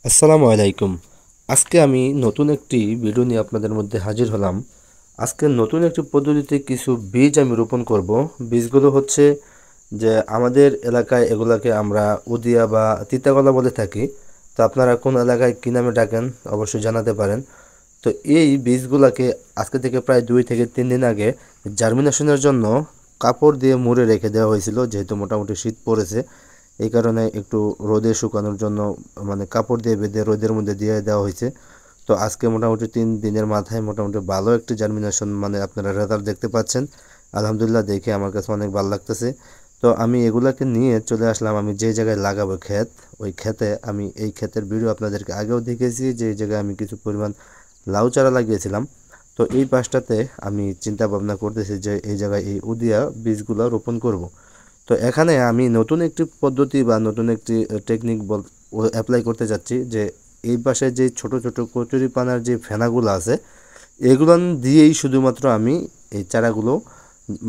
আসসালামু আলাইকুম। আজকে আমি নতুন একটি ভিডিও নিয়ে আপনাদের মধ্যে হাজির হলাম। আজকে নতুন একটি পদ্ধতিতে কিছু বীজ আমি রোপণ করব। বীজগুলো হচ্ছে যে আমাদের এলাকায় এগুলাকে আমরা উদিয়া বা তিতাকলা বলে থাকি। তো আপনারা কোন এলাকায় কী নামে ডাকেন অবশ্যই জানাতে পারেন। তো এই বীজগুলাকে আজকে থেকে প্রায় 2 থেকে 3 দিন আগে জার্মিনেশনের জন্য কাপড় দিয়ে মুড়ে রেখে দেওয়া হয়েছিল, যেহেতু মোটামুটি শীত পড়েছে। এই কারণে একটু রোদে শুকানোর জন্য মানে কাপড় দিয়ে বেঁধে রোদের মধ্যে দিয়ে দেওয়া হয়েছে। তো আজকে মোটামুটি 3 দিনের মাথায় মোটামুটি ভালো একটি জার্মিনেশন, মানে আপনারা রেজাল্ট দেখতে পাচ্ছেন। আলহামদুলিল্লাহ, দেখে আমার কাছে অনেক ভালো লাগতেছে। তো আমি এগুলাকে নিয়ে চলে আসলাম আমি যে জায়গায় লাগাবো ক্ষেত, ওই ক্ষেতে। আমি এই ক্ষেতের ভিডিও আপনাদেরকে আগেও দেখেছি, যে এই জায়গায় আমি কিছু পরিমাণ লাউ চারা লাগিয়েছিলাম। তো এই পাশটাতে আমি চিন্তা ভাবনা করতেছি যে এই জায়গায় এই উদিয়া বীজগুলো রোপণ করব। তো এখানে আমি নতুন একটি পদ্ধতি বা নতুন একটি টেকনিক অ্যাপ্লাই করতে যাচ্ছি, যে এই পাশে যে ছোট ছোট কচুরিপানার যে ফেনাগুলো আছে, এগুলো দিয়েই শুধুমাত্র আমি এই চারাগুলো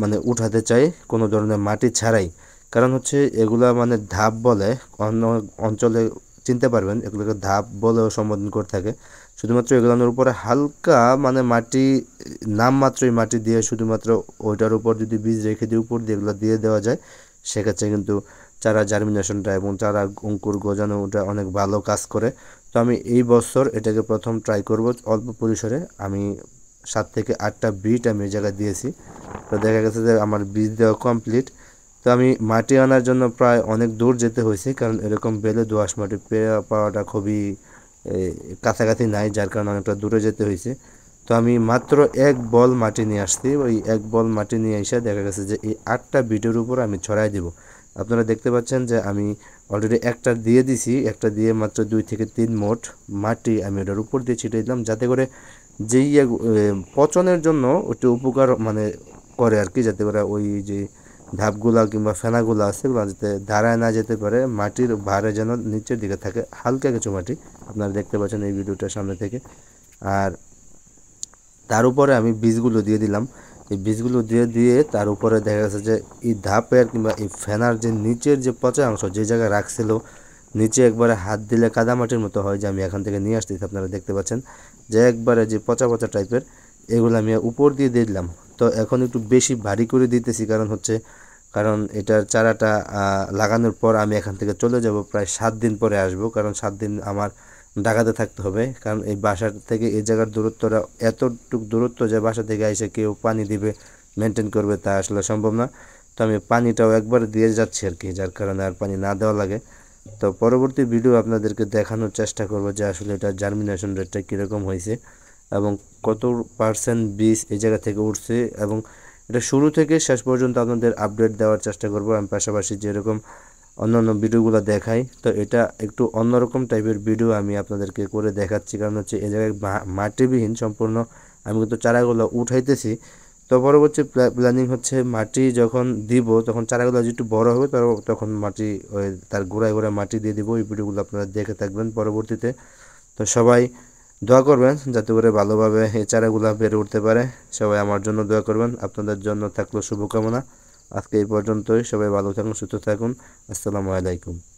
মানে উঠাতে চাই, কোনো ধরনের মাটি ছাড়াই। কারণ হচ্ছে এগুলা মানে ধাপ বলে, অন্য অঞ্চলে চিনতে পারবেন, এগুলোকে ধাপ বলেও সম্বোধন করে থাকে। শুধুমাত্র এগুলোর উপরে হালকা মানে মাটি, নামমাত্রই মাটি দিয়ে শুধুমাত্র ওইটার উপর যদি বীজ রেখে দিয়ে উপর দিয়ে এগুলো দিয়ে দেওয়া যায়, সেক্ষেত্রে কিন্তু চারা জার্মিনেশনটা এবং চারা অঙ্কুর গজানো ওটা অনেক ভালো কাজ করে। তো আমি এই বছর এটাকে প্রথম ট্রাই করব অল্প পরিসরে। আমি 7 থেকে 8টা বিট আমি এই জায়গায় দিয়েছি। তো দেখা গেছে যে আমার বীজ দেওয়া কমপ্লিট। তো আমি মাটি আনার জন্য প্রায় অনেক দূর যেতে হয়েছে, কারণ এরকম বেলে দোআঁশ মাটি পাওয়াটা খুবই কাছাকাছি নাই, যার কারণে অনেকটা দূরে যেতে হয়েছে। তো আমি মাত্র 1 বল মাটি নিয়ে আসছি। ওই 1 বল মাটি নিয়ে এসে দেখা গেছে যে এই 8টা বিটের উপর আমি ছড়াই দিব। আপনারা দেখতে পাচ্ছেন যে আমি অলরেডি একটা দিয়ে দিছি, একটা দিয়ে মাত্র 2 থেকে 3 মোট মাটি আমি ওটার উপর দিয়ে ছিটিয়ে দিলাম, যাতে করে যেই পচনের জন্য একটু উপকার মানে করে আর কি, যাতে করে ওই যে ধাপগুলা কিংবা ফেনাগুলা আছে এগুলো যাতে দাঁড়ায় না যেতে পারে, মাটির ভারে যেন নিচের দিকে থাকে, হালকা কিছু মাটি। আপনারা দেখতে পাচ্ছেন এই ভিডিওটার সামনে থেকে। আর তার উপরে আমি বীজগুলো দিয়ে দিলাম। এই বীজগুলো দিয়ে দিয়ে তার উপরে দেখা গেছে যে এই ধাপের কিংবা এই ফেনার যে নিচের যে পচা অংশ যে জায়গায় রাখছিল, নিচে একবারে হাত দিলে কাদামাটির মতো হয়, যে আমি এখান থেকে নিয়ে আসতেছি, আপনারা দেখতে পাচ্ছেন যে একবারে যে পচা পচা টাইপের, এগুলো আমি উপর দিয়ে দিলাম। তো এখন একটু বেশি ভারী করে দিতেছি, কারণ এটার চারাটা লাগানোর পর আমি এখান থেকে চলে যাব, প্রায় 7 দিন পরে আসবো, কারণ 7 দিন আমার ঢাকাতে থাকতে হবে। কারণ এই বাসা থেকে এই জায়গার দূরত্বটা এতটুকু দূরত্ব যে বাসা থেকে এসে কেউ পানি দিবে, মেনটেন করবে, তা আসলে সম্ভব না। তো আমি পানিটাও একবার দিয়ে যাচ্ছি আর কি, যার কারণে আর পানি না দেওয়া লাগে। তো পরবর্তী ভিডিও আপনাদেরকে দেখানোর চেষ্টা করব যে আসলে এটা জার্মিনেশন রেটটা কীরকম হয়েছে এবং কত পার্সেন্ট বীজ এই জায়গা থেকে উঠছে, এবং এটা শুরু থেকে শেষ পর্যন্ত আপনাদের আপডেট দেওয়ার চেষ্টা করব। আমি পাশাপাশি যেরকম অন্যান্য ভিডিওগুলো দেখাই, তো এটা একটু অন্যরকম টাইপের ভিডিও আমি আপনাদেরকে করে দেখাচ্ছি, কারণ হচ্ছে এই জায়গায় মাটিবিহীন সম্পূর্ণ আমি কিন্তু চারাগুলো উঠাইতেছি। তো পরবর্তী প্ল্যানিং হচ্ছে মাটি যখন দিব তখন চারাগুলো যেটু বড় হবে, তখন মাটি ওই তার গোড়ায় গোড়ায় মাটি দিয়ে দিব। এই ভিডিওগুলো আপনারা দেখে থাকবেন পরবর্তীতে। তো সবাই দোয়া করবেন যাতে করে ভালোভাবে এই চারাগুলো বেড়ে উঠতে পারে। সবাই আমার জন্য দোয়া করবেন, আপনাদের জন্য থাকলো শুভকামনা। আজকে এই পর্যন্তই, সবাই ভালো থাকুন, সুস্থ থাকুন। আসসালামু আলাইকুম।